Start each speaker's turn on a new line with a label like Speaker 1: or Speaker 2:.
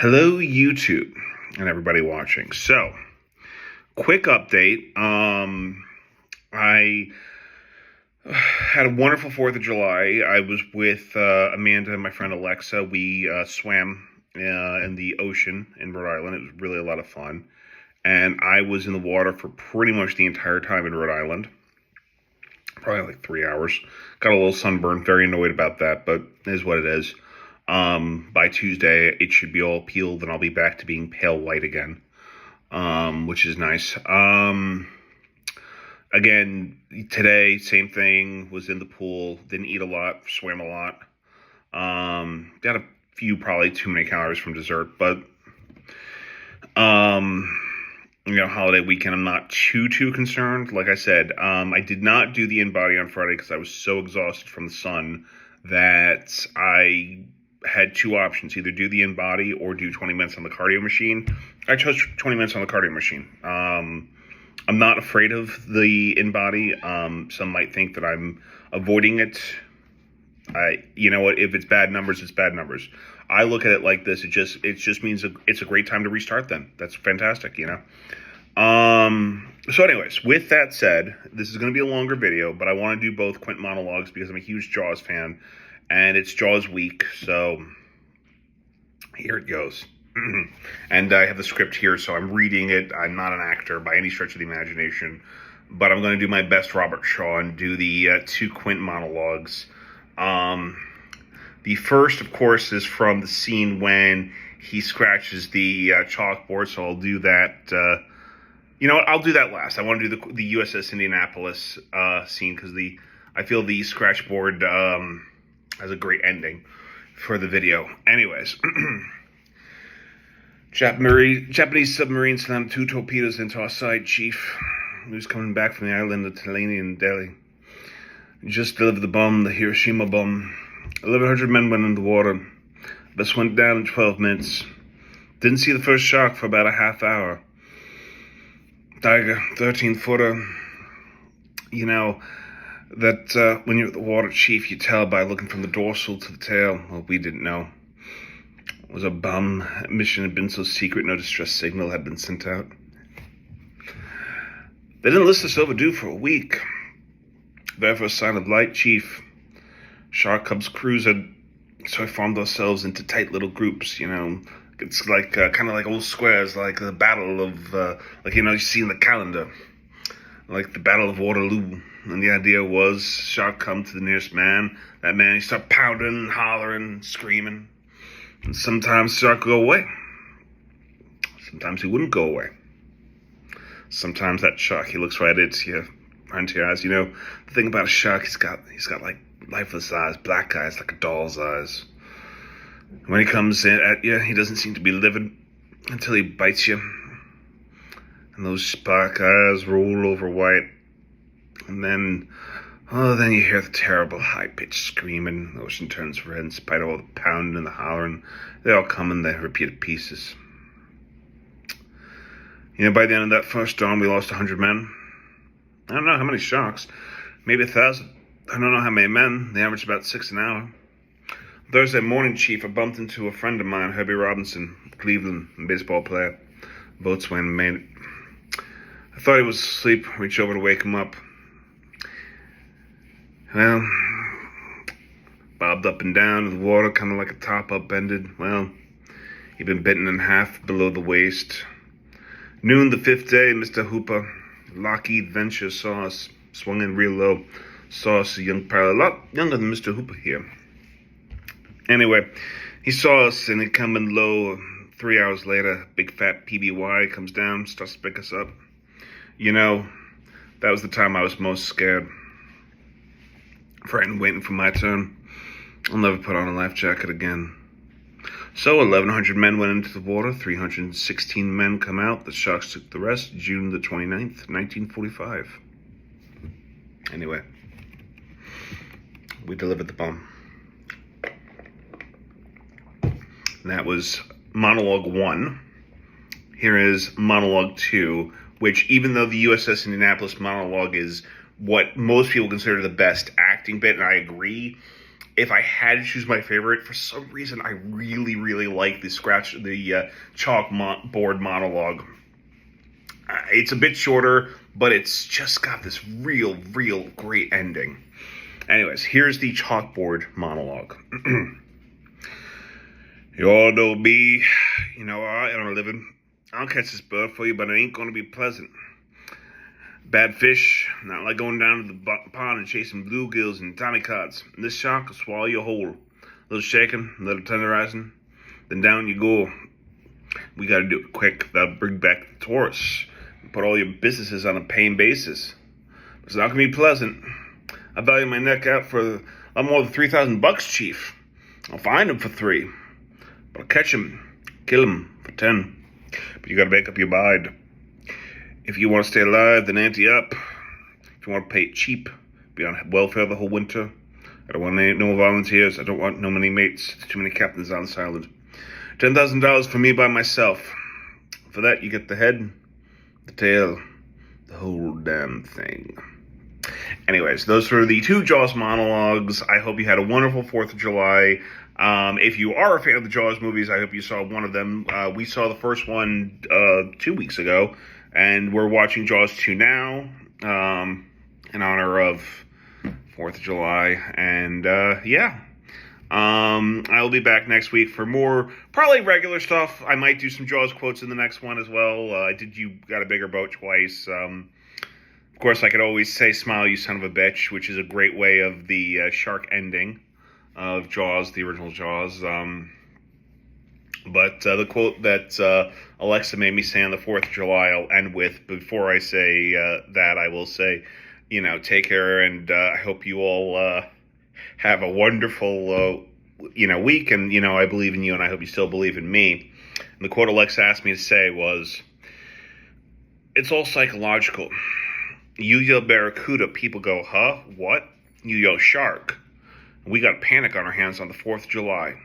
Speaker 1: Hello, YouTube, and everybody watching. So, quick update. I had a wonderful 4th of July. I was with Amanda and my friend Alexa. We swam in the ocean in Rhode Island. It was really a lot of fun. And I was in the water for pretty much the entire time in Rhode Island. Probably like 3 hours. Got a little sunburn. Very annoyed about that, but it is what it is. By Tuesday, it should be all peeled, and I'll be back to being pale white again, which is nice. Again, today, same thing, was in the pool, didn't eat a lot, swam a lot. Got a few, probably too many calories from dessert, but, holiday weekend, I'm not too concerned. Like I said, I did not do the in-body on Friday because I was so exhausted from the sun that I had two options, either do the in-body or do 20 minutes on the cardio machine. I chose 20 minutes on the cardio machine. I'm not afraid of the in-body. Some might think that I'm avoiding it. You know what, if it's bad numbers, it's bad numbers. I look at it like this, it just means it's a great time to restart then. That's fantastic, you know? So anyways, with that said, this is going to be a longer video, but I want to do both Quint monologues because I'm a huge Jaws fan. And it's Jaws week, so here it goes. And I have the script here, so I'm reading it. I'm not an actor by any stretch of the imagination, but I'm going to do my best Robert Shaw and do the two Quint monologues. The first, of course, is from the scene when he scratches the chalkboard, so I'll do that. You know what? I'll do that last. I want to do the USS Indianapolis scene because I feel the scratchboard has a great ending for the video. Anyways, Japanese submarine slammed 2 torpedoes into our side, Chief. He was coming back from the island of Talani in Delhi. Just delivered the bomb, the Hiroshima bomb. 1,100 men went in the water. Bus went down in 12 minutes. Didn't see the first shark for about a half hour. Tiger, 13-footer. You know, that when you're at the water, Chief, you tell by looking from the dorsal to the tail. Well, we didn't know. It was a bomb. Mission had been so secret, no distress signal had been sent out. They didn't list us overdue for a week. There for a sign of light, Chief. Shark Cub's crews had so formed ourselves into tight little groups, you know. It's like, kind of like old squares, like the battle of, like, you know, you see in the calendar. Like the Battle of Waterloo. And the idea was, shark come to the nearest man. That man, he start pounding, hollering, screaming. And sometimes shark would go away. Sometimes he wouldn't go away. Sometimes that shark, he looks right into your eyes. You know, the thing about a shark, he's got like lifeless eyes, black eyes, like a doll's eyes. When he comes in at you, he doesn't seem to be living until he bites you. And those black eyes roll over white. And then you hear the terrible high-pitched screaming. The ocean turns red in spite of all the pounding and the hollering. They all come in the repeated pieces. You know, by the end of that first storm, we lost 100 men. I don't know how many sharks. Maybe 1,000. I don't know how many men. They average about 6 an hour. Thursday morning, Chief, I bumped into a friend of mine, Herbie Robinson, Cleveland, baseball player. Boatswain, made it. I thought he was asleep. Reached over to wake him up. Well, bobbed up and down in the water, kind of like a top upended. Well, he'd been bitten in half below the waist. Noon the 5th day, Mr. Hooper, Lockheed Venture saw us, swung in real low, saw us, a young pilot, a lot younger than Mr. Hooper here. Anyway, he saw us and he come in low. 3 hours later, big fat PBY comes down, starts to pick us up. You know, that was the time I was most scared. Frightened, waiting for my turn. I'll never put on a life jacket again. So 1,100 men went into the water. 316 men come out. The sharks took the rest. June the 29th, 1945. Anyway, we delivered the bomb. And that was monologue 1. Here is monologue 2, which, even though the USS Indianapolis monologue is what most people consider the best acting bit, and I agree, if I had to choose my favorite, for some reason I really, really like the chalkboard monologue. It's a bit shorter, but it's just got this real, real great ending. Anyways, here's the chalkboard monologue. You all know me. You know, I earn a living. I'll catch this bird for you, but it ain't gonna be pleasant. Bad fish, not like going down to the pond and chasing bluegills and tommycods. This shark will swallow you whole. A little shaking, a little tenderizing, then down you go. We gotta do it quick. That'll bring back the tourists. Put all your businesses on a paying basis. It's not gonna be pleasant. I value my neck out for a lot more than $3,000, Chief. I'll find him for 3. But I'll catch him, kill him for 10. But you gotta make up your mind. If you want to stay alive, then ante up. If you want to pay it cheap, be on welfare the whole winter. I don't want no volunteers. I don't want no many mates. There's too many captains on this island. $10,000 for me by myself. For that, you get the head, the tail, the whole damn thing. Anyways, those were the 2 Jaws monologues. I hope you had a wonderful 4th of July. If you are a fan of the Jaws movies, I hope you saw one of them. We saw the first one 2 weeks ago. And we're watching Jaws 2 now, in honor of 4th of July. And, yeah. I'll be back next week for more, probably regular stuff. I might do some Jaws quotes in the next one as well. I did You Got a Bigger Boat twice. Of course, I could always say, smile, you son of a bitch, which is a great way of the shark ending of Jaws, the original Jaws. But the quote that Alexa made me say on the 4th of July, I'll end with. Before I say that, I will say, take care, and I hope you all have a wonderful, week. And, I believe in you, and I hope you still believe in me. And the quote Alexa asked me to say was, "It's all psychological. You yell barracuda, people go, huh? What? You yell shark. We got panic on our hands on the 4th of July.